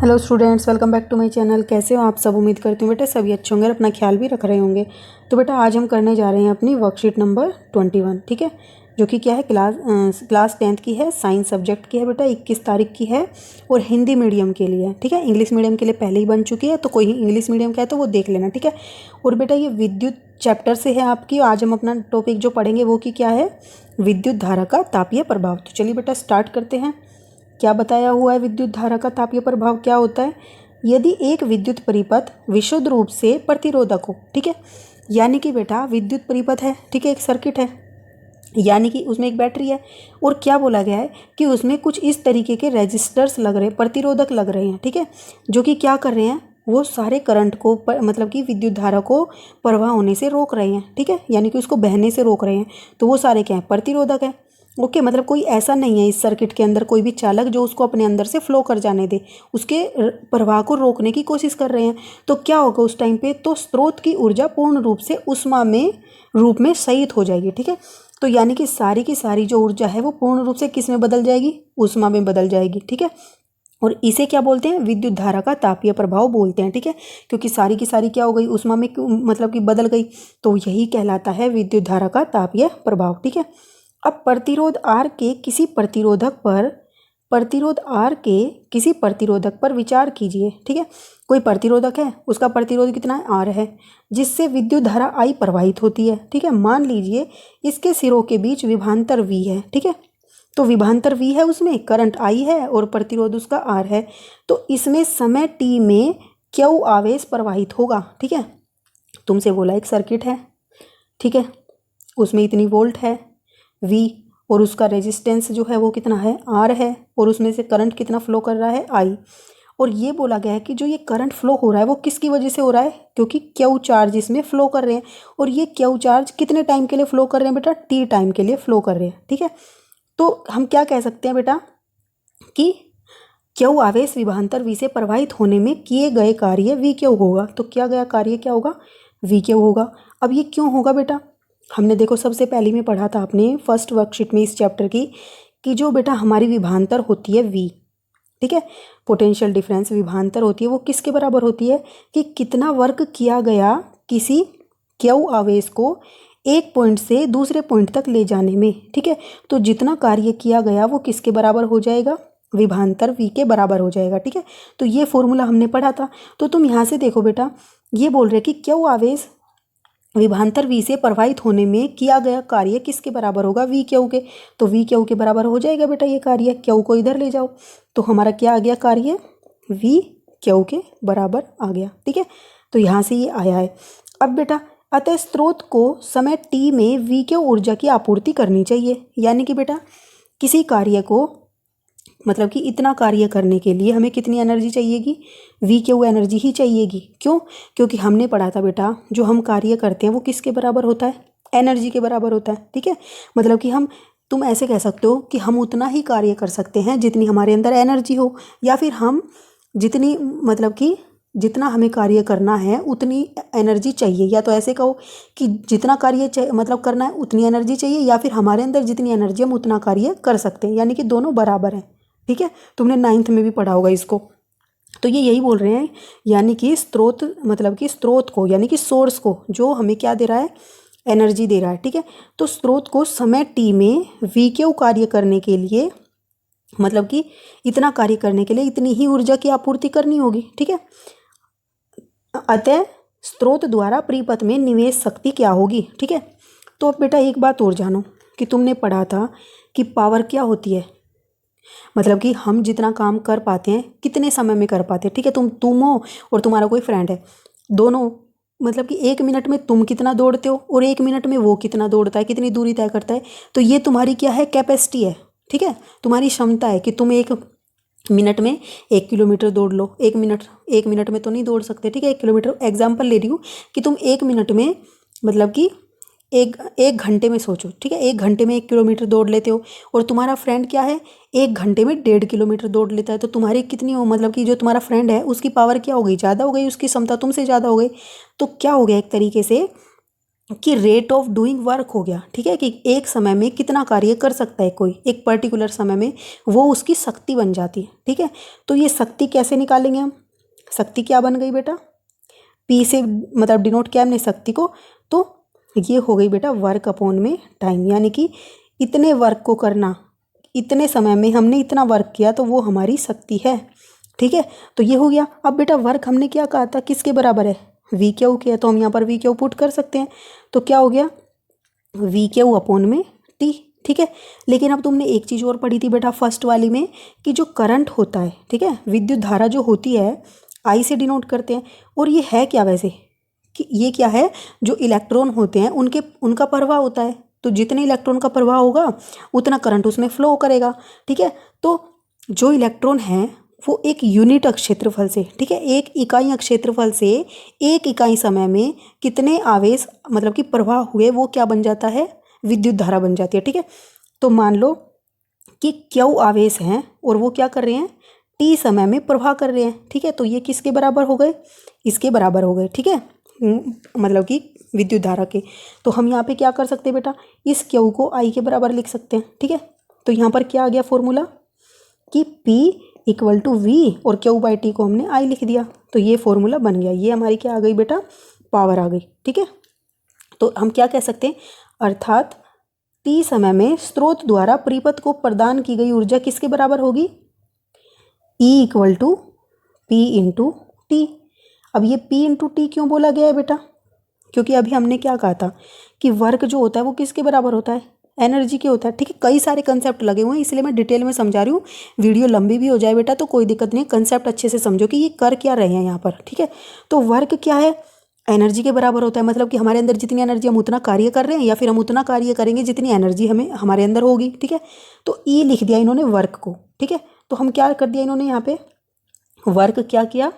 Hello students, welcome back to my channel. कैसे हो आप सब? उम्मीद करती हूँ बेटा सभी अच्छे होंगे और अपना ख्याल भी रख रहे होंगे। तो बेटा आज हम करने जा रहे हैं अपनी वर्कशीट नंबर 21, ठीक है, जो कि क्या है, क्लास 10th की है, साइंस सब्जेक्ट की है बेटा, 21 तारीख की है और हिंदी मीडियम के लिए, ठीक है। इंग्लिश मीडियम के लिए पहले ही बन चुकी है, तो कोई इंग्लिश मीडियम का है तो वो देख लेना, ठीक है। और बेटा ये विद्युत चैप्टर से है आपकी। आज हम अपना टॉपिक जो पढ़ेंगे वो कि क्या है, विद्युत धारा का तापीय प्रभाव। तो चलिए बेटा स्टार्ट करते हैं। क्या बताया हुआ है, विद्युत धारा का तापीय प्रभाव क्या होता है। यदि एक विद्युत परिपथ विशुद्ध रूप से प्रतिरोधक हो, ठीक है, यानी कि बेटा विद्युत परिपथ है, ठीक है, एक सर्किट है, यानी कि उसमें एक बैटरी है और क्या बोला गया है कि उसमें कुछ इस तरीके के रेजिस्टर्स लग रहे हैं, प्रतिरोधक लग रहे हैं, ठीक है, जो कि क्या कर रहे हैं, वो सारे करंट को मतलब कि विद्युत धारा को प्रवाह होने से रोक रहे हैं, ठीक है, यानी कि उसको बहने से रोक रहे हैं। तो वो सारे क्या हैं, प्रतिरोधक है। ओके, मतलब कोई ऐसा नहीं है इस सर्किट के अंदर कोई भी चालक जो उसको अपने अंदर से फ्लो कर जाने दे, उसके प्रवाह को रोकने की कोशिश कर रहे हैं। तो क्या होगा उस टाइम पे, तो स्रोत की ऊर्जा पूर्ण रूप से उष्मा में रूप में संचित हो जाएगी, ठीक है। तो यानी कि सारी की सारी जो ऊर्जा है वो पूर्ण रूप से किस में बदल जाएगी, उष्मा में बदल जाएगी, ठीक है। और इसे क्या बोलते हैं, विद्युत धारा का तापीय प्रभाव बोलते हैं, ठीक है, क्योंकि सारी की सारी क्या हो गई, उष्मा में मतलब कि बदल गई, तो यही कहलाता है विद्युत धारा का तापीय प्रभाव, ठीक है। अब प्रतिरोध R के किसी प्रतिरोधक पर विचार कीजिए, ठीक है। कोई प्रतिरोधक है, उसका प्रतिरोध कितना है, R है, जिससे विद्युत धारा I प्रवाहित होती है, ठीक है। मान लीजिए इसके सिरों के बीच विभवांतर V है, ठीक है। तो विभवांतर V है, उसमें करंट I है और प्रतिरोध उसका R है। तो इसमें समय t में Q आवेश प्रवाहित होगा, ठीक है। तुमसे बोला एक सर्किट है, ठीक है, उसमें इतनी वोल्ट है V और उसका रेजिस्टेंस जो है वो कितना है, R है, और उसमें से करंट कितना फ्लो कर रहा है, I। और ये बोला गया है कि जो ये करंट फ्लो हो रहा है वो किसकी वजह से हो रहा है, क्योंकि Q चार्ज इसमें फ्लो कर रहे हैं। और ये Q चार्ज कितने टाइम के लिए फ्लो कर रहे हैं बेटा, T टाइम के लिए फ्लो कर रहे हैं, ठीक है। तो हम क्या कह सकते हैं बेटा कि Q आवेश विभवांतर V से प्रवाहित होने में किए गए कार्य VQ होगा। तो किया गया कार्य क्या होगा, VQ होगा। अब ये क्यों होगा बेटा, हमने देखो सबसे पहले में पढ़ा था आपने फर्स्ट वर्कशीट में इस चैप्टर की, कि जो बेटा हमारी विभवांतर होती है V, ठीक है, पोटेंशियल डिफरेंस विभवांतर होती है, वो किसके बराबर होती है, कि कितना वर्क किया गया किसी Q आवेश को एक पॉइंट से दूसरे पॉइंट तक ले जाने में, ठीक है। तो जितना कार्य किया गया वो किसके बराबर हो जाएगा, विभवांतर V के बराबर हो जाएगा, ठीक है। तो ये फॉर्मूला हमने पढ़ा था। तो तुम यहाँ से देखो बेटा, ये बोल रहे कि Q आवेश विभवांतर V से प्रवाहित होने में किया गया कार्य किसके बराबर होगा, VQ के। तो VQ के बराबर हो जाएगा बेटा ये कार्य, Q को इधर ले जाओ, तो हमारा क्या आ गया, कार्य VQ के बराबर आ गया, ठीक है। तो यहाँ से ये आया है। अब बेटा अतः स्रोत को समय t में VQ ऊर्जा की आपूर्ति करनी चाहिए, यानी कि बेटा किसी कार्य को मतलब कि इतना कार्य करने के लिए हमें कितनी एनर्जी चाहिएगी, VQ एनर्जी ही चाहिएगी। क्यों, क्योंकि हमने पढ़ा था बेटा जो हम कार्य करते हैं वो किसके बराबर होता है, एनर्जी के बराबर होता है, ठीक है। मतलब कि तुम ऐसे कह सकते हो कि हम उतना ही कार्य कर सकते हैं जितनी हमारे अंदर एनर्जी हो, या फिर हम जितनी मतलब कि जितना हमें कार्य करना है उतनी एनर्जी चाहिए, या तो ऐसे कहो कि जितना कार्य मतलब करना है उतनी एनर्जी चाहिए, या फिर हमारे अंदर जितनी एनर्जी हम उतना कार्य कर सकते हैं, यानी कि दोनों बराबर हैं, ठीक है। तुमने 9th में भी पढ़ा होगा इसको। तो ये यही बोल रहे हैं, यानी कि स्रोत मतलब कि स्रोत को, यानी कि सोर्स को जो हमें क्या दे रहा है, एनर्जी दे रहा है, ठीक है। तो स्रोत को समय t में VQ कार्य करने के लिए मतलब कि इतना कार्य करने के लिए इतनी ही ऊर्जा की आपूर्ति करनी होगी, ठीक है। अतः स्रोत द्वारा परिपथ में निवेश शक्ति क्या होगी, ठीक है। तो अब बेटा एक बात और जानो कि तुमने पढ़ा था कि पावर क्या होती है, मतलब कि हम जितना काम कर पाते हैं कितने समय में कर पाते हैं, ठीक है। तुम हो और तुम्हारा कोई फ्रेंड है, दोनों मतलब कि 1 मिनट में तुम कितना दौड़ते हो और 1 मिनट में वो कितना दौड़ता है, कितनी दूरी तय करता है। तो ये तुम्हारी क्या है, कैपेसिटी है, ठीक है, तुम्हारी क्षमता है कि तुम 1 मिनट में 1 किलोमीटर दौड़ लो। 1 मिनट में तो नहीं दौड़ सकते, ठीक है। 1 किलोमीटर एग्जाम्पल ले रही हूँ कि तुम 1 मिनट में मतलब कि एक घंटे में सोचो, ठीक है, 1 घंटे में 1 किलोमीटर दौड़ लेते हो, और तुम्हारा फ्रेंड क्या है 1 घंटे में 1.5 किलोमीटर दौड़ लेता है। तो तुम्हारी कितनी हो, मतलब कि जो तुम्हारा फ्रेंड है उसकी पावर क्या हो गई, ज़्यादा हो गई, उसकी क्षमता तुमसे ज़्यादा हो गई। तो क्या हो गया, एक तरीके से कि रेट ऑफ डूइंग वर्क हो गया, ठीक है, कि एक समय में कितना कार्य कर सकता है कोई एक पर्टिकुलर समय में, वो उसकी शक्ति बन जाती है, ठीक है। तो ये शक्ति कैसे निकालेंगे हम? शक्ति क्या बन गई बेटा? पी से मतलब डिनोट किया हमने शक्ति को, तो ये हो गई बेटा वर्क अपॉन में टाइम, यानी कि इतने वर्क को करना, इतने समय में हमने इतना वर्क किया तो वो हमारी शक्ति है, ठीक है। तो ये हो गया। अब बेटा वर्क हमने क्या कहा था, किसके बराबर है? वी क्यू के, तो हम यहाँ पर वी क्यू पुट कर सकते हैं। तो क्या हो गया? वी क्यू अपॉन में टी, ठीक है। लेकिन अब तुमने एक चीज़ और पढ़ी थी बेटा फर्स्ट वाली में, कि जो करंट होता है, ठीक है, विद्युत धारा जो होती है आई से डिनोट करते हैं। और ये है क्या वैसे, कि ये क्या है? जो इलेक्ट्रॉन होते हैं उनका प्रवाह होता है। तो जितने इलेक्ट्रॉन का प्रवाह होगा उतना करंट उसमें फ्लो करेगा, ठीक है। तो जो इलेक्ट्रॉन है वो एक यूनिट क्षेत्रफल से, ठीक है, एक इकाई क्षेत्रफल से एक इकाई समय में कितने आवेश मतलब कि प्रवाह हुए, वो क्या बन जाता है? विद्युत धारा बन जाती है, ठीक है। तो मान लो कि क्यू आवेश हैं और वो क्या कर रहे हैं? टी समय में प्रवाह कर रहे हैं, ठीक है। तो ये किसके बराबर हो गए? इसके बराबर हो गए, ठीक है, मतलब कि विद्युत धारा के। तो हम यहाँ पे क्या कर सकते हैं बेटा? इस क्यू को आई के बराबर लिख सकते हैं, ठीक है। तो यहाँ पर क्या आ गया फॉर्मूला, कि P इक्वल टू वी और क्यू बाई टी को हमने आई लिख दिया। तो ये फॉर्मूला बन गया। ये हमारी क्या आ गई बेटा? पावर आ गई, ठीक है। तो हम क्या कह सकते हैं? अर्थात टी समय में स्रोत द्वारा परिपथ को प्रदान की गई ऊर्जा किसके बराबर होगी? E equal to P into T. अब ये P इंटू टी क्यों बोला गया है बेटा? क्योंकि अभी हमने क्या कहा था कि वर्क जो होता है वो किसके बराबर होता है? एनर्जी के होता है, ठीक है। कई सारे कंसेप्ट लगे हुए हैं, इसलिए मैं डिटेल में समझा रही हूँ। वीडियो लंबी भी हो जाए बेटा तो कोई दिक्कत नहीं, कंसेप्ट अच्छे से समझो कि ये कर क्या रहे हैं यहाँ पर, ठीक है। तो वर्क क्या है? एनर्जी के बराबर होता है, मतलब कि हमारे अंदर जितनी एनर्जी हम उतना कार्य कर रहे हैं, या फिर हम उतना कार्य करेंगे जितनी एनर्जी हमें हमारे अंदर होगी, ठीक है। तो ई लिख दिया इन्होंने वर्क को, ठीक है। तो हम क्या कर दिया इन्होंने यहाँ पे? वर्क क्या किया?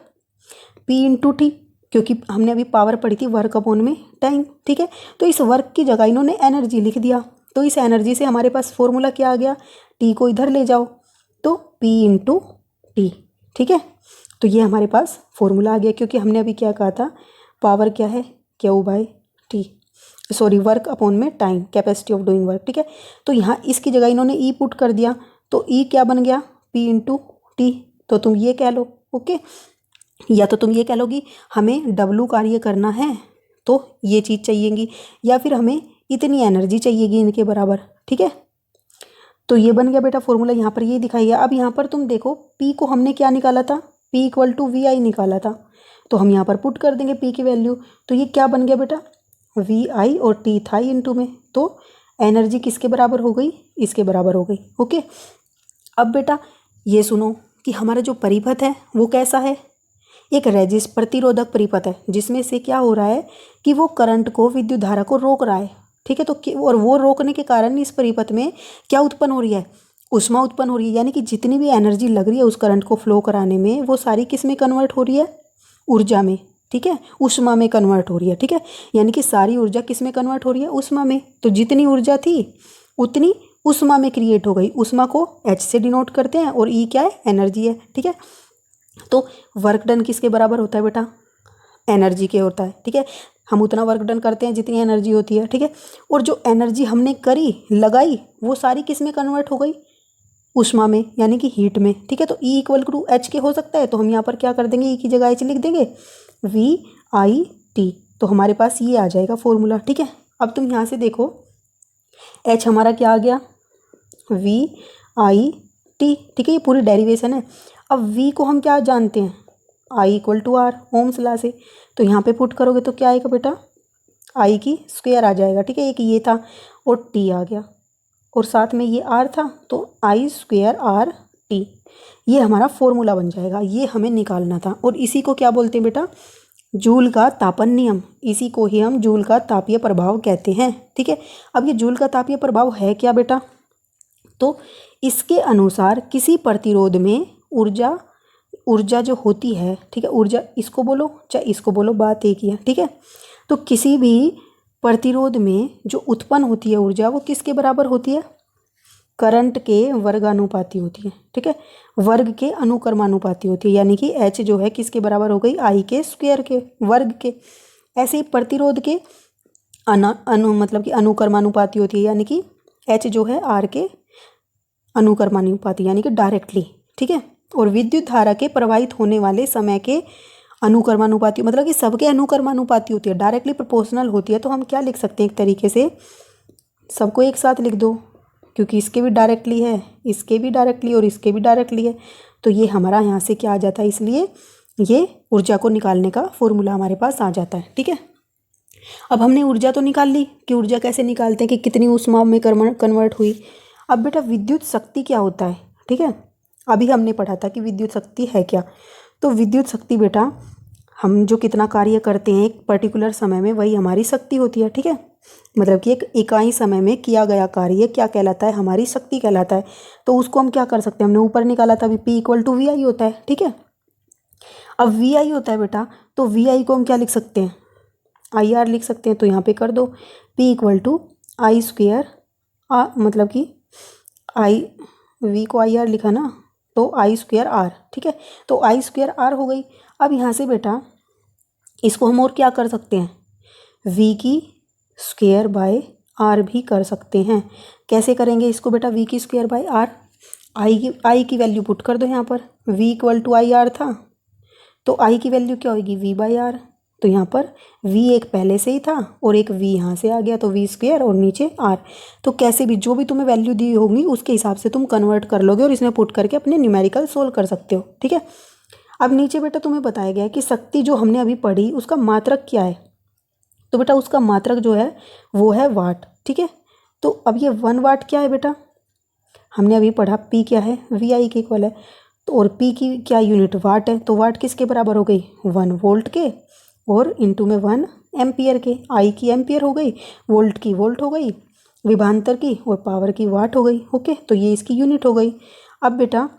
पी इंटू टी, क्योंकि हमने अभी पावर पढ़ी थी वर्क अपॉन में टाइम, ठीक है। तो इस वर्क की जगह इन्होंने एनर्जी लिख दिया। तो इस एनर्जी से हमारे पास फॉर्मूला क्या आ गया? टी को इधर ले जाओ तो पी इंटू टी, ठीक है। तो ये हमारे पास फॉर्मूला आ गया, क्योंकि हमने अभी क्या कहा था? पावर क्या है? Q by T, sorry work upon में time, capacity of doing work, ठीक है। तो यहाँ इसकी जगह इन्होंने ई पुट कर दिया, तो ई क्या बन गया? P into T. तो तुम ये कह लो, ओके, या तो तुम ये कह लो कि हमें डब्लू कार्य करना है तो ये चीज़ चाहिएगी, या फिर हमें इतनी एनर्जी चाहिएगी इनके बराबर, ठीक है। तो ये बन गया बेटा फॉर्मूला, यहाँ पर ये दिखाई है। अब यहाँ पर तुम देखो P को हमने क्या निकाला था? P इक्वल टू वी आई निकाला था। तो हम यहाँ पर पुट कर देंगे P की वैल्यू। तो ये क्या बन गया बेटा? वी आई और टी था इंटू में, तो एनर्जी किसके बराबर हो गई? इसके बराबर हो गई, ओके। अब बेटा ये सुनो कि हमारा जो परिपथ है वो कैसा है? एक प्रतिरोधक परिपथ है, जिसमें से क्या हो रहा है कि वो करंट को, विद्युत धारा को रोक रहा है, ठीक है। तो और वो रोकने के कारण इस परिपथ में क्या उत्पन्न हो रही है? ऊष्मा उत्पन्न हो रही है, यानी कि जितनी भी एनर्जी लग रही है उस करंट को फ्लो कराने में, वो सारी किस में कन्वर्ट हो रही है? ऊर्जा में, ठीक है, ऊष्मा में कन्वर्ट हो रही है, ठीक है। यानी कि सारी ऊर्जा किस में कन्वर्ट हो रही है? ऊष्मा में। तो जितनी ऊर्जा थी उतनी ऊष्मा में क्रिएट हो गई। ऊष्मा को H से डिनोट करते हैं और E क्या है? एनर्जी है, ठीक है। तो वर्क डन किसके बराबर होता है बेटा? एनर्जी के होता है, ठीक है। हम उतना वर्क डन करते हैं जितनी एनर्जी होती है, ठीक है। और जो एनर्जी हमने करी, लगाई, वो सारी किस में कन्वर्ट हो गई? ऊष्मा में, यानी कि हीट में, ठीक है। तो E इक्वल टू एच के हो सकता है, तो हम यहाँ पर क्या कर देंगे? E की जगह H लिख देंगे, वी आई टी। तो हमारे पास ये आ जाएगा फॉर्मूला, ठीक है। अब तुम यहाँ से देखो H हमारा क्या आ गया? वी आई टी, ठीक है, ये पूरी डेरिवेशन है। अब V को हम क्या जानते हैं? I equal to R, Ohm's law से। तो यहाँ पे पुट करोगे तो क्या आएगा बेटा? I की स्क्वायर आ जाएगा, ठीक है। एक ये था और T आ गया, और साथ में ये R था, तो I स्क्वायर आर टी। ये हमारा फॉर्मूला बन जाएगा। ये हमें निकालना था, और इसी को क्या बोलते हैं बेटा? जूल का तापन नियम। इसी को ही हम जूल का तापीय प्रभाव कहते हैं, ठीक है। अब ये जूल का तापीय प्रभाव है क्या बेटा? तो इसके अनुसार किसी प्रतिरोध में ऊर्जा जो होती है, ठीक है, ऊर्जा इसको बोलो चाहे इसको बोलो, बात एक ही है, ठीक है। तो किसी भी प्रतिरोध में जो उत्पन्न होती है ऊर्जा, वो किसके बराबर होती है? करंट के वर्गानुपाती होती है, ठीक है, वर्ग के अनुक्रमानुपाती होती है। यानी कि H जो है किसके बराबर हो गई? I के स्क्वायर के, वर्ग के। ऐसे ही प्रतिरोध के मतलब कि अनुक्रमानुपाती होती है, यानी कि H जो है R के अनुक्रमानुपाती, यानी कि डायरेक्टली, ठीक है। और विद्युत धारा के प्रवाहित होने वाले समय के अनुक्रमानुपाती, मतलब कि सबके अनुक्रमानुपाती होती है, डायरेक्टली प्रोपोर्शनल होती है। तो हम क्या लिख सकते हैं, एक तरीके से सबको एक साथ लिख दो, क्योंकि इसके भी डायरेक्टली है, इसके भी डायरेक्टली और इसके भी डायरेक्टली है। तो ये हमारा यहाँ से क्या आ जाता है, इसलिए ये ऊर्जा को निकालने का फॉर्मूला हमारे पास आ जाता है, ठीक है। अब हमने ऊर्जा तो निकाल ली कि ऊर्जा कैसे निकालते हैं, कि कितनी ऊष्मा में कन्वर्ट हुई। अब बेटा विद्युत शक्ति क्या होता है, ठीक है। अभी हमने पढ़ा था कि विद्युत शक्ति है क्या। तो विद्युत शक्ति बेटा, हम जो कितना कार्य करते हैं एक पर्टिकुलर समय में, वही हमारी शक्ति होती है, ठीक है। मतलब कि एक इकाई समय में किया गया कार्य क्या कहलाता है, हमारी शक्ति कहलाता है। तो उसको हम क्या कर सकते हैं, हमने ऊपर निकाला था अभी, P = VI होता है, ठीक है। अब VI होता है बेटा, तो VI को हम क्या लिख सकते हैं, IR लिख सकते हैं। तो यहाँ पे कर दो P = I², मतलब कि V को IR लिखा ना, तो I²R, ठीक है। तो I²R हो गई। अब यहाँ से बेटा इसको हम और क्या कर सकते हैं, V²/R भी कर सकते हैं। कैसे करेंगे इसको बेटा, V²/R, I की वैल्यू पुट कर दो यहाँ पर। V = IR था, तो I की वैल्यू क्या होगी, V/R। तो यहाँ पर V एक पहले से ही था और एक V यहाँ से आ गया, तो V² और नीचे R। तो कैसे भी जो भी तुम्हें वैल्यू दी होगी उसके हिसाब से तुम कन्वर्ट कर लोगे और इसमें पुट करके अपने न्यूमेरिकल सोल्व कर सकते हो, ठीक है। अब नीचे बेटा तुम्हें बताया गया है कि शक्ति जो हमने अभी पढ़ी उसका मात्रक क्या है। तो बेटा उसका मात्रक जो है वो है वाट, ठीक है। तो अब ये 1 वाट क्या है बेटा, हमने अभी पढ़ा P क्या है, VI के इक्वल है। तो और P की क्या यूनिट, वाट है। तो वाट किसके बराबर हो गई, 1 वोल्ट के, और इंटू में 1 एम्पियर के। I की एम्पियर हो गई, वोल्ट की वोल्ट हो गई, विभवांतर की और पावर की वाट हो गई, ओके। तो ये इसकी यूनिट हो गई। अब बेटा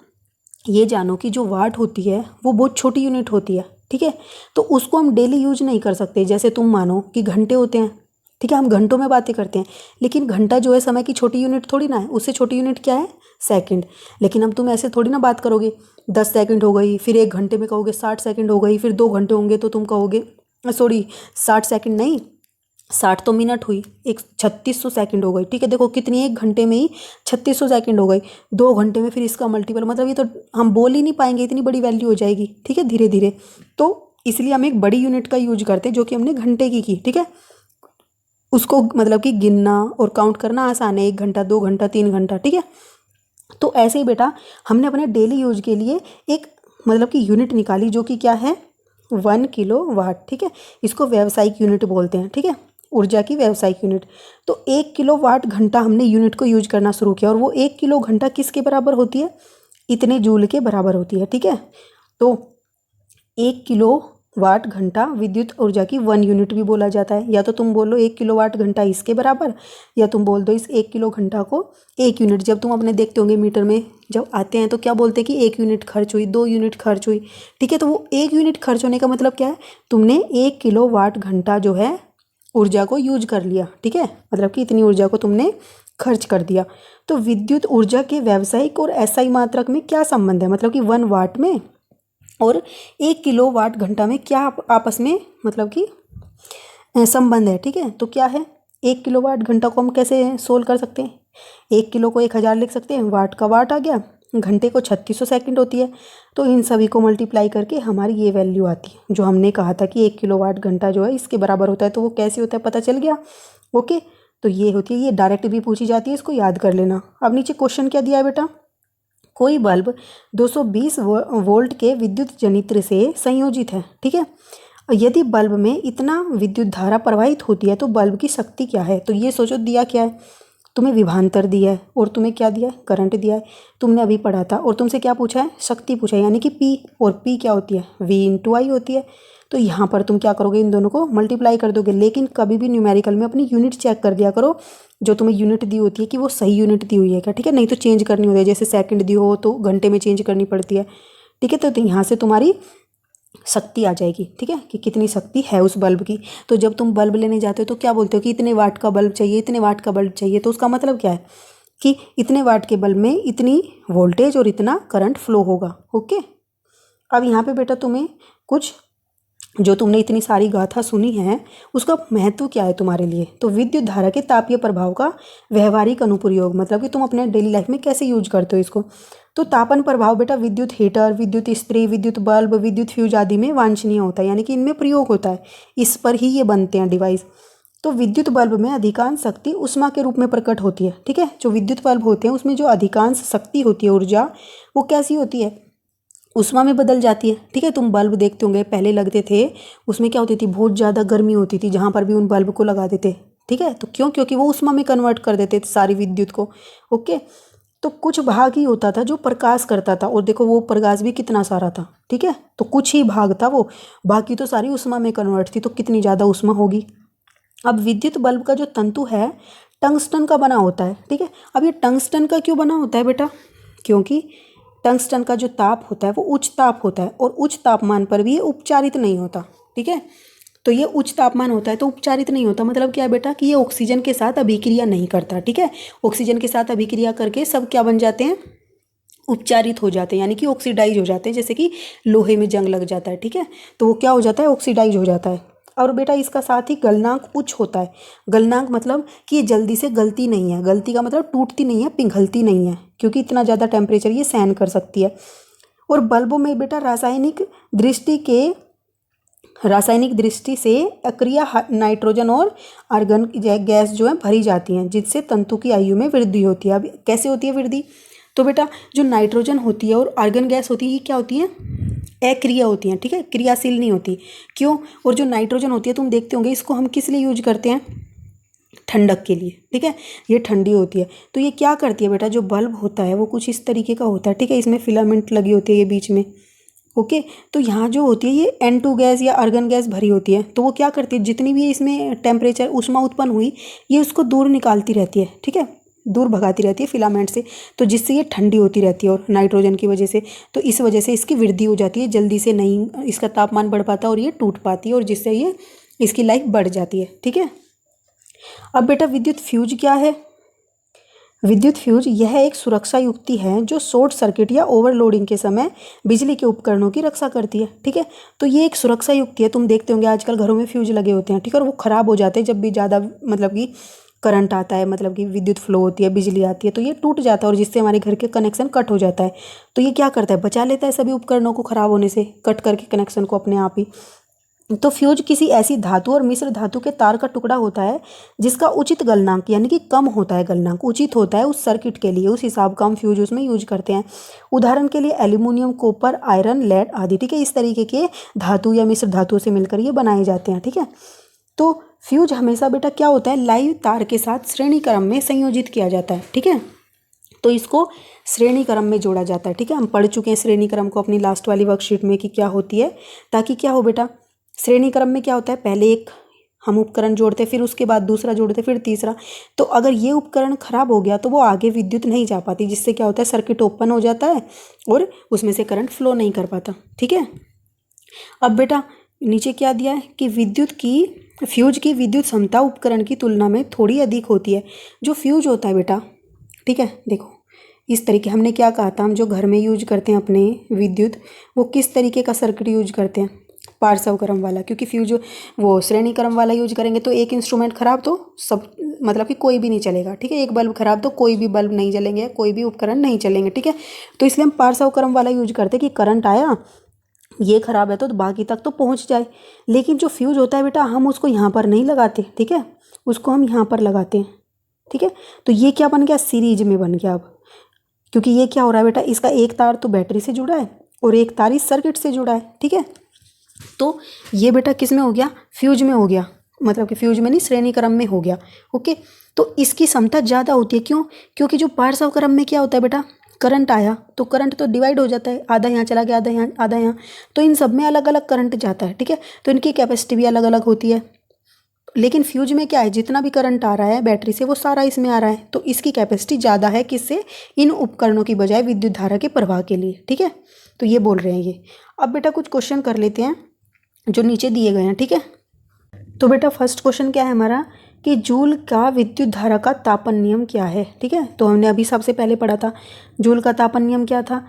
ये जानो कि जो वाट होती है वो बहुत छोटी यूनिट होती है, ठीक है। तो उसको हम डेली यूज नहीं कर सकते। जैसे तुम मानो कि घंटे होते हैं, ठीक है, हम घंटों में बातें करते हैं, लेकिन घंटा जो है समय की छोटी यूनिट थोड़ी ना है, उससे छोटी यूनिट क्या है, सेकंड। लेकिन अब तुम ऐसे थोड़ी ना बात करोगे, 10 सेकंड हो गई, फिर 1 घंटे में कहोगे 60 सेकंड हो गई, फिर 2 घंटे होंगे तो तुम कहोगे, सॉरी 60 सेकंड नहीं, 60 तो मिनट हुई, एक 3600 सेकंड हो गई, ठीक है। देखो कितनी, 1 घंटे में ही 3600 सेकंड हो गई, 2 घंटे में फिर इसका मल्टीपल, मतलब ये तो हम बोल ही नहीं पाएंगे, इतनी बड़ी वैल्यू हो जाएगी, ठीक है, धीरे धीरे। तो इसलिए हम एक बड़ी यूनिट का यूज करते हैं जो कि हमने घंटे की, ठीक है। उसको मतलब कि गिनना और काउंट करना आसान है, 1 घंटा, 2 घंटा, 3 घंटा, ठीक है। तो ऐसे ही बेटा हमने अपने डेली यूज के लिए एक मतलब कि यूनिट निकाली जो कि क्या है, 1 किलोवाट, ठीक है। इसको व्यावसायिक यूनिट बोलते हैं, ठीक है, ऊर्जा की व्यावसायिक यूनिट। तो 1 किलोवाट घंटा हमने यूनिट को यूज करना शुरू किया, और वो 1 किलो घंटा किसके बराबर होती है, इतने जूल के बराबर होती है, ठीक है। तो 1 किलोवाट घंटा विद्युत ऊर्जा की 1 यूनिट भी बोला जाता है। या तो तुम बोलो 1 किलोवाट घंटा इसके बराबर, या तुम बोल दो इस 1 किलो घंटा को 1 यूनिट। जब तुम अपने देखते होंगे मीटर में जब आते हैं तो क्या बोलते हैं कि 1 यूनिट खर्च हुई, 2 यूनिट खर्च हुई, ठीक है। तो वो 1 यूनिट खर्च होने का मतलब क्या है, तुमने 1 किलोवाट घंटा जो है ऊर्जा को यूज कर लिया, ठीक है, मतलब कि इतनी ऊर्जा को तुमने खर्च कर दिया। तो विद्युत ऊर्जा के व्यावसायिक और एसआई मात्रक में क्या संबंध है, मतलब कि 1 वाट में और 1 किलोवाट घंटा में क्या आपस में मतलब कि संबंध है, ठीक है। तो क्या है, 1 किलोवाट घंटा को हम कैसे सोल्व कर सकते हैं, 1 किलो को 1000 लिख सकते हैं, वाट का वाट आ गया, घंटे को 3600 सेकंड होती है, तो इन सभी को मल्टीप्लाई करके हमारी ये वैल्यू आती है जो हमने कहा था कि 1 किलोवाट घंटा जो है इसके बराबर होता है। तो वो कैसे होता है पता चल गया, ओके। तो ये होती है, ये डायरेक्ट भी पूछी जाती है, इसको याद कर लेना। अब नीचे क्वेश्चन क्या दिया है बेटा, कोई बल्ब 220 वोल्ट के विद्युत जनित्र से संयोजित है, ठीक है। यदि बल्ब में इतना विद्युत धारा प्रवाहित होती है तो बल्ब की शक्ति क्या है। तो ये सोचो दिया क्या है, तुम्हें विभवांतर दिया है और तुम्हें क्या दिया है, करंट दिया है, तुमने अभी पढ़ा था, और तुमसे क्या पूछा है, शक्ति पूछा है, यानी कि P, और P क्या होती है, V/I होती है। तो यहाँ पर तुम क्या करोगे, इन दोनों को मल्टीप्लाई कर दोगे। लेकिन कभी भी न्यूमेरिकल में अपनी यूनिट चेक कर दिया करो, जो तुम्हें यूनिट दी होती है कि वो सही यूनिट दी हुई है क्या, ठीक है, नहीं तो चेंज करनी होती है। जैसे सेकंड दी हो तो घंटे में चेंज करनी पड़ती है, ठीक है। तो यहाँ से तुम्हारी शक्ति आ जाएगी, ठीक है, कि कितनी शक्ति है उस बल्ब की। तो जब तुम बल्ब लेने जाते हो तो क्या बोलते हो कि इतने वाट का बल्ब चाहिए, इतने वाट का बल्ब चाहिए। तो उसका मतलब क्या है कि इतने वाट के बल्ब में इतनी वोल्टेज और इतना करंट फ्लो होगा, ओके। अब यहाँ पे बेटा तुम्हें कुछ जो तुमने इतनी सारी गाथा सुनी है उसका महत्व क्या है तुम्हारे लिए। तो विद्युत धारा के तापीय प्रभाव का व्यवहारिक अनुप्रयोग, मतलब कि तुम अपने डेली लाइफ में कैसे यूज करते हो इसको। तो तापन प्रभाव बेटा विद्युत हीटर, विद्युत इस्त्री, विद्युत बल्ब, विद्युत फ्यूज आदि में वांछनीय होता है, यानी कि इनमें प्रयोग होता है, इस पर ही ये बनते हैं डिवाइस। तो विद्युत बल्ब में अधिकांश शक्ति ऊष्मा के रूप में प्रकट होती है, ठीक है। जो विद्युत बल्ब होते हैं उसमें जो अधिकांश शक्ति होती है, ऊर्जा, वो कैसी होती है, ऊष्मा में बदल जाती है, ठीक है। तुम बल्ब देखते होंगे पहले लगते थे, उसमें क्या होती थी, बहुत ज़्यादा गर्मी होती थी जहाँ पर भी उन बल्ब को लगा देते, ठीक है। तो क्यों, क्योंकि वो ऊष्मा में कन्वर्ट कर देते थे सारी विद्युत को, ओके। तो कुछ भाग ही होता था जो प्रकाश करता था, और देखो वो प्रकाश भी कितना सारा था, ठीक है। तो कुछ ही भाग था वो, बाकी तो सारी ऊष्मा में कन्वर्ट थी, तो कितनी ज़्यादा ऊष्मा होगी। अब विद्युत बल्ब का जो तंतु है टंगस्टन का बना होता है, ठीक है। अब ये टंगस्टन का क्यों बना होता है बेटा, क्योंकि टंगस्टन का जो ताप होता है वो उच्च ताप होता है, और उच्च तापमान पर भी ये उपचारित नहीं होता, ठीक है। तो ये उच्च तापमान होता है तो उपचारित नहीं होता, मतलब क्या है बेटा कि ये ऑक्सीजन के साथ अभिक्रिया नहीं करता, ठीक है। ऑक्सीजन के साथ अभिक्रिया करके सब क्या बन जाते हैं, उपचारित हो जाते हैं, यानी कि ऑक्सीडाइज हो जाते हैं, जैसे कि लोहे में जंग लग जाता है, ठीक है। तो वो क्या हो जाता है, ऑक्सीडाइज हो जाता है। और बेटा इसका साथ ही गलनांक उच्च होता है। गलनांक मतलब कि ये जल्दी से गलती नहीं है, गलती का मतलब टूटती नहीं है, पिघलती नहीं है, क्योंकि इतना ज़्यादा टेम्परेचर ये सहन कर सकती है। और बल्बों में बेटा रासायनिक दृष्टि से अक्रिय नाइट्रोजन और आर्गन गैस जो है भरी जाती हैं, जिससे तंतु की आयु में वृद्धि होती है। अब कैसे होती है वृद्धि, तो बेटा जो नाइट्रोजन होती है और आर्गन गैस होती है ये क्या होती है, अक्रिय होती हैं, ठीक है, क्रियाशील नहीं होती। क्यों, और जो नाइट्रोजन होती है तुम देखते होंगे इसको हम किस लिए यूज करते हैं, ठंडक के लिए, ठीक है, ये ठंडी होती है। तो ये क्या करती है बेटा, जो बल्ब होता है वो कुछ इस तरीके का होता है, ठीक है, इसमें फिलामेंट लगी होती है ये बीच में, ओके। तो यहाँ जो होती है ये N2 गैस या आर्गन गैस भरी होती है, तो वो क्या करती है, जितनी भी इसमें टेम्परेचर ऊष्मा उत्पन्न हुई ये उसको दूर निकालती रहती है, ठीक है, दूर भगाती रहती है फिलामेंट से, तो जिससे ये ठंडी होती रहती है, और नाइट्रोजन की वजह से, तो इस वजह से इसकी वृद्धि हो जाती है, जल्दी से नहीं इसका तापमान बढ़ पाता और ये टूट पाती है, और जिससे ये इसकी लाइफ बढ़ जाती है, ठीक है। अब बेटा विद्युत फ्यूज क्या है, विद्युत फ्यूज यह एक सुरक्षा युक्ति है जो शॉर्ट सर्किट या ओवरलोडिंग के समय बिजली के उपकरणों की रक्षा करती है, ठीक है। तो ये एक सुरक्षा युक्ति है, तुम देखते होंगे आजकल घरों में फ्यूज लगे होते हैं, ठीक है, और वो ख़राब हो जाते हैं जब भी ज़्यादा मतलब कि करंट आता है, मतलब कि विद्युत फ्लो होती है, बिजली आती है, तो ये टूट जाता है, और जिससे हमारे घर के कनेक्शन कट हो जाता है। तो ये क्या करता है, बचा लेता है सभी उपकरणों को ख़राब होने से, कट करके कनेक्शन को अपने आप ही। तो फ्यूज किसी ऐसी धातु और मिश्र धातु के तार का टुकड़ा होता है जिसका उचित गलनांक यानी कि कम होता है, गलनांक उचित होता है उस सर्किट के लिए, उस हिसाब का हम फ्यूज उसमें यूज करते हैं। उदाहरण के लिए एल्यूमिनियम, कॉपर, आयरन, लेड आदि, ठीक है, इस तरीके के धातु या मिश्र धातुओं से मिलकर ये बनाए जाते हैं, ठीक है। तो फ्यूज हमेशा बेटा क्या होता है, लाइव तार के साथ श्रेणी क्रम में संयोजित किया जाता है, ठीक है। तो इसको श्रेणी क्रम में जोड़ा जाता है, ठीक है। हम पढ़ चुके हैं श्रेणी क्रम को अपनी लास्ट वाली वर्कशीट में कि क्या होती है, ताकि क्या हो बेटा, श्रेणी क्रम में क्या होता है, पहले एक हम उपकरण जोड़ते, फिर उसके बाद दूसरा जोड़ते, फिर तीसरा। तो अगर ये उपकरण खराब हो गया तो वो आगे विद्युत नहीं जा पाती, जिससे क्या होता है, सर्किट ओपन हो जाता है और उसमें से करंट फ्लो नहीं कर पाता, ठीक है। अब बेटा नीचे क्या दिया है कि फ्यूज की विद्युत क्षमता उपकरण की तुलना में थोड़ी अधिक होती है। जो फ्यूज होता है बेटा, ठीक है, देखो इस तरीके हमने क्या कहा था, हम जो घर में यूज करते हैं अपने विद्युत, वो किस तरीके का सर्किट यूज करते हैं, पार्श्व क्रम वाला, क्योंकि फ्यूज वो श्रेणी क्रम वाला यूज करेंगे तो एक इंस्ट्रूमेंट खराब तो सब मतलब कि कोई भी नहीं चलेगा, ठीक है, एक बल्ब खराब तो कोई भी बल्ब नहीं जलेंगे, कोई भी उपकरण नहीं चलेंगे, ठीक है। तो इसलिए हम पार्श्व क्रम वाला यूज करते हैं कि करंट आया, ये खराब है तो बाकी तक तो पहुंच जाए। लेकिन जो फ्यूज होता है बेटा हम उसको यहाँ पर नहीं लगाते, ठीक है, उसको हम यहाँ पर लगाते हैं, ठीक है। तो ये क्या बन गया, सीरीज में बन गया अब, क्योंकि ये क्या हो रहा है बेटा, इसका एक तार तो बैटरी से जुड़ा है और एक तार इस सर्किट से जुड़ा है, ठीक है। तो ये बेटा किस में हो गया, फ्यूज में हो गया, मतलब कि फ्यूज में नहीं श्रेणी क्रम में हो गया, ओके। तो इसकी क्षमता ज़्यादा होती है, क्यों, क्योंकि जो पार्श्व क्रम में क्या होता है बेटा, करंट आया तो करंट तो डिवाइड हो जाता है, आधा यहाँ चला गया, आधा यहाँ, आधा यहाँ, तो इन सब में अलग अलग करंट जाता है, ठीक है। तो इनकी कैपेसिटी भी अलग अलग होती है। लेकिन फ्यूज में क्या है, जितना भी करंट आ रहा है बैटरी से वो सारा इसमें आ रहा है, तो इसकी कैपेसिटी ज़्यादा है, किससे, इन उपकरणों की बजाय विद्युत धारा के प्रवाह के लिए, ठीक है। तो ये बोल रहे हैं ये। अब बेटा कुछ क्वेश्चन कर लेते हैं जो नीचे दिए गए हैं, ठीक है। तो बेटा फर्स्ट क्वेश्चन क्या है हमारा कि जूल का विद्युत धारा का तापन नियम क्या है, ठीक है। तो हमने अभी सबसे पहले पढ़ा था जूल का तापन नियम क्या था,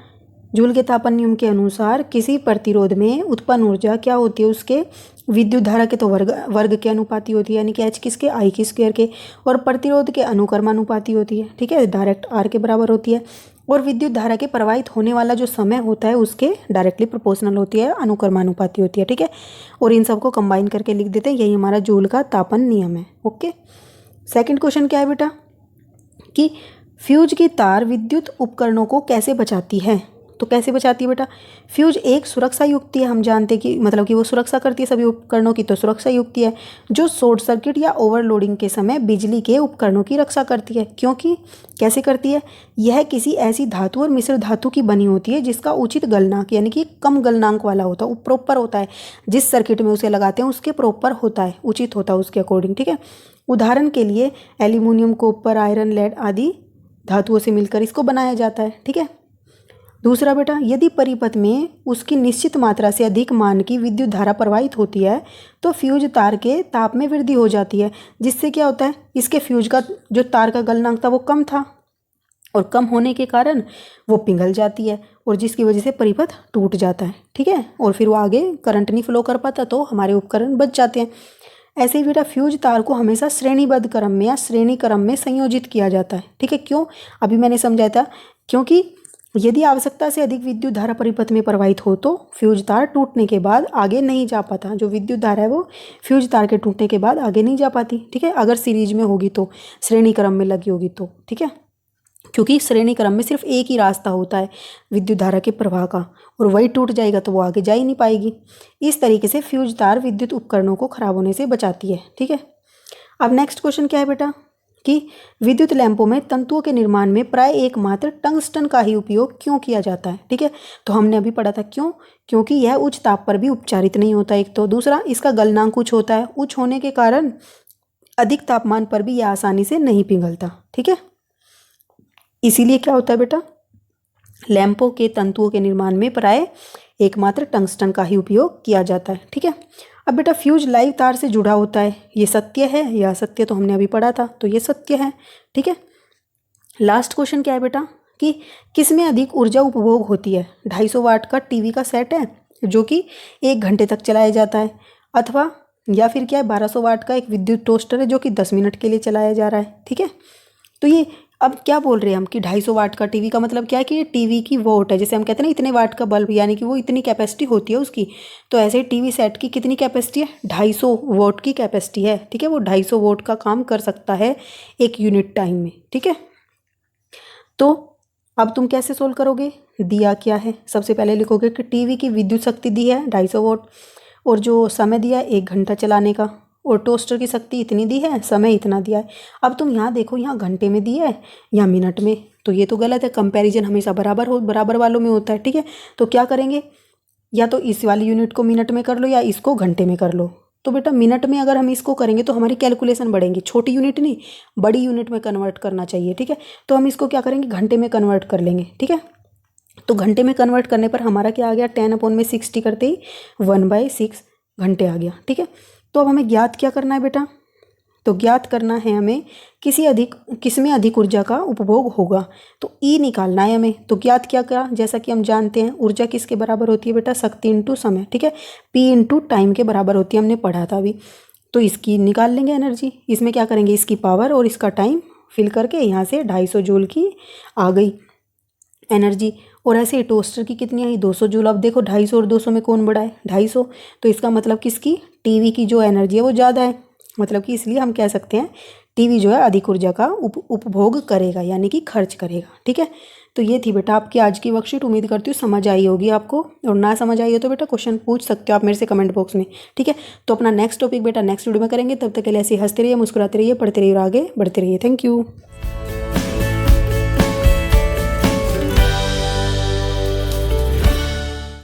जूल के तापन नियम के अनुसार किसी प्रतिरोध में उत्पन्न ऊर्जा क्या होती है, उसके विद्युत धारा के तो वर्ग के अनुपाती होती है, यानी कि एच किसके, आई की स्क्वायर के, और प्रतिरोध के अनुक्रमानुपाती होती है, ठीक है, डायरेक्ट आर के बराबर होती है, और विद्युत धारा के प्रवाहित होने वाला जो समय होता है उसके डायरेक्टली प्रोपोर्शनल होती है, अनुक्रमानुपाती होती है, ठीक है। और इन सबको कंबाइन करके लिख देते हैं, यही हमारा जूल का तापन नियम है। ओके, सेकंड क्वेश्चन क्या है बेटा कि फ्यूज की तार विद्युत उपकरणों को कैसे बचाती है। तो कैसे बचाती है बेटा, फ्यूज एक सुरक्षा युक्ति है, हम जानते हैं कि मतलब कि वो सुरक्षा करती है सभी उपकरणों की, तो सुरक्षा युक्ति है जो शॉर्ट सर्किट या ओवरलोडिंग के समय बिजली के उपकरणों की रक्षा करती है। क्योंकि कैसे करती है, यह किसी ऐसी धातु और मिश्र धातु की बनी होती है जिसका उचित गलनांक यानी कि कम गलनांक वाला होता है, वो प्रॉपर होता है, जिस सर्किट में उसे लगाते हैं उसके प्रॉपर होता है, उचित होता है उसके अकॉर्डिंग, ठीक है। उदाहरण के लिए एल्यूमिनियम, कॉपर, आयरन, लेड आदि धातुओं से मिलकर इसको बनाया जाता है, ठीक है। दूसरा बेटा, यदि परिपथ में उसकी निश्चित मात्रा से अधिक मान की विद्युत धारा प्रवाहित होती है तो फ्यूज तार के ताप में वृद्धि हो जाती है, जिससे क्या होता है, इसके फ्यूज का जो तार का गलनांक था वो कम था, और कम होने के कारण वो पिघल जाती है, और जिसकी वजह से परिपथ टूट जाता है, ठीक है, और फिर वो आगे करंट नहीं फ्लो कर पाता, तो हमारे उपकरण बच जाते हैं। ऐसे ही बेटा फ्यूज तार को हमेशा श्रेणीबद्ध क्रम में या श्रेणी क्रम में संयोजित किया जाता है, ठीक है। क्यों, अभी मैंने समझाया था, क्योंकि यदि आवश्यकता से अधिक विद्युत धारा परिपथ में प्रवाहित हो तो फ्यूज तार टूटने के बाद आगे नहीं जा पाता, जो विद्युत धारा है वो फ्यूज तार के टूटने के बाद आगे नहीं जा पाती, ठीक है, अगर सीरीज में होगी तो, श्रेणी क्रम में लगी होगी तो, ठीक है, क्योंकि श्रेणी क्रम में सिर्फ एक ही रास्ता होता है विद्युत धारा के प्रवाह का, और वही टूट जाएगा तो वो आगे जा ही नहीं पाएगी। इस तरीके से फ्यूज तार विद्युत उपकरणों को खराब होने से बचाती है, ठीक है। अब नेक्स्ट क्वेश्चन क्या है बेटा कि विद्युत लैंपों में तंतुओं के निर्माण में प्राय एकमात्र टंगस्टन का ही उपयोग क्यों किया जाता है, ठीक है। तो हमने अभी पढ़ा था क्यों, क्योंकि यह उच्च ताप पर भी उपचारित नहीं होता, एक तो, दूसरा इसका गलनांक उच्च होता है, उच्च होने के कारण अधिक तापमान पर भी यह आसानी से नहीं पिघलता, ठीक है। इसीलिए क्या होता है बेटा, लैंपों के तंतुओं के निर्माण में प्राय एकमात्र टंगस्टन का ही उपयोग किया जाता है, ठीक है। अब बेटा फ्यूज लाइव तार से जुड़ा होता है, ये सत्य है या असत्य, तो हमने अभी पढ़ा था, तो ये सत्य है, ठीक है। लास्ट क्वेश्चन क्या है बेटा कि किसमें अधिक ऊर्जा उपभोग होती है, 250 वाट का टीवी का सेट है जो कि 1 घंटे तक चलाया जाता है, अथवा या फिर क्या है 1200 वाट का एक विद्युत टोस्टर है जो कि 10 मिनट के लिए चलाया जा रहा है, ठीक है। तो ये अब क्या बोल रहे हैं हम कि 250 वाट का टीवी का मतलब क्या है कि ये टीवी की वोट है, जैसे हम कहते हैं ना इतने वाट का बल्ब, यानी कि वो इतनी कैपेसिटी होती है उसकी, तो ऐसे टीवी सेट की कितनी कैपेसिटी है, 250 वोट की कैपेसिटी है, ठीक है। वो 250 वोट का काम कर सकता है 1 यूनिट टाइम में, ठीक है। तो अब तुम कैसे सोल्व करोगे, दिया क्या है, सबसे पहले लिखोगे कि टीवी की विद्युत शक्ति दी है 250 वोट, और जो समय दिया है 1 घंटा चलाने का, और टोस्टर की शक्ति इतनी दी है, समय इतना दिया है। अब तुम यहाँ देखो, यहाँ घंटे में दिया है या मिनट में, तो ये तो गलत है, कंपैरिजन हमेशा बराबर वालों में होता है, ठीक है। तो क्या करेंगे, या तो इस वाली यूनिट को मिनट में कर लो या इसको घंटे में कर लो। तो बेटा मिनट में अगर हम इसको करेंगे तो हमारी कैलकुलेशन बढ़ेंगी, छोटी यूनिट नहीं बड़ी यूनिट में कन्वर्ट करना चाहिए, ठीक है। तो हम इसको क्या करेंगे, घंटे में कन्वर्ट कर लेंगे, ठीक है। तो घंटे में कन्वर्ट करने पर हमारा क्या आ गया, 10/60 करते ही 1/6 घंटे आ गया, ठीक है। तो अब हमें ज्ञात क्या करना है बेटा, तो ज्ञात करना है हमें किसमें अधिक ऊर्जा का उपभोग होगा, तो ई निकालना है हमें। तो ज्ञात क्या करा, जैसा कि हम जानते हैं ऊर्जा किसके बराबर होती है बेटा, शक्ति इंटू समय, ठीक है, पी इंटू टाइम के बराबर होती है, हमने पढ़ा था अभी। तो इसकी निकाल लेंगे एनर्जी, इसमें क्या करेंगे, इसकी पावर और इसका टाइम फिल करके यहाँ से 250 जूल की आ गई एनर्जी। और ऐसे टोस्टर की कितनी आई, 200 जूल। अब देखो 250 और 200 में कौन बड़ा है, 250, तो इसका मतलब किसकी, टीवी की जो एनर्जी है वो ज़्यादा है, मतलब कि इसलिए हम कह सकते हैं टीवी जो है अधिक ऊर्जा का उपभोग करेगा, यानी कि खर्च करेगा, ठीक है। तो ये थी बेटा आपकी आज की वर्कशीट, उम्मीद करती हूँ समझ आई होगी आपको, और ना समझ आई हो तो बेटा क्वेश्चन पूछ सकते हो आप मेरे से कमेंट बॉक्स में, ठीक है। तो अपना नेक्स्ट टॉपिक बेटा नेक्स्ट वीडियो में करेंगे, तब तक के लिए ऐसे हंसते रहिए, मुस्कुराते रहिए, पढ़ते रहिए और आगे बढ़ते रहिए। Thank you.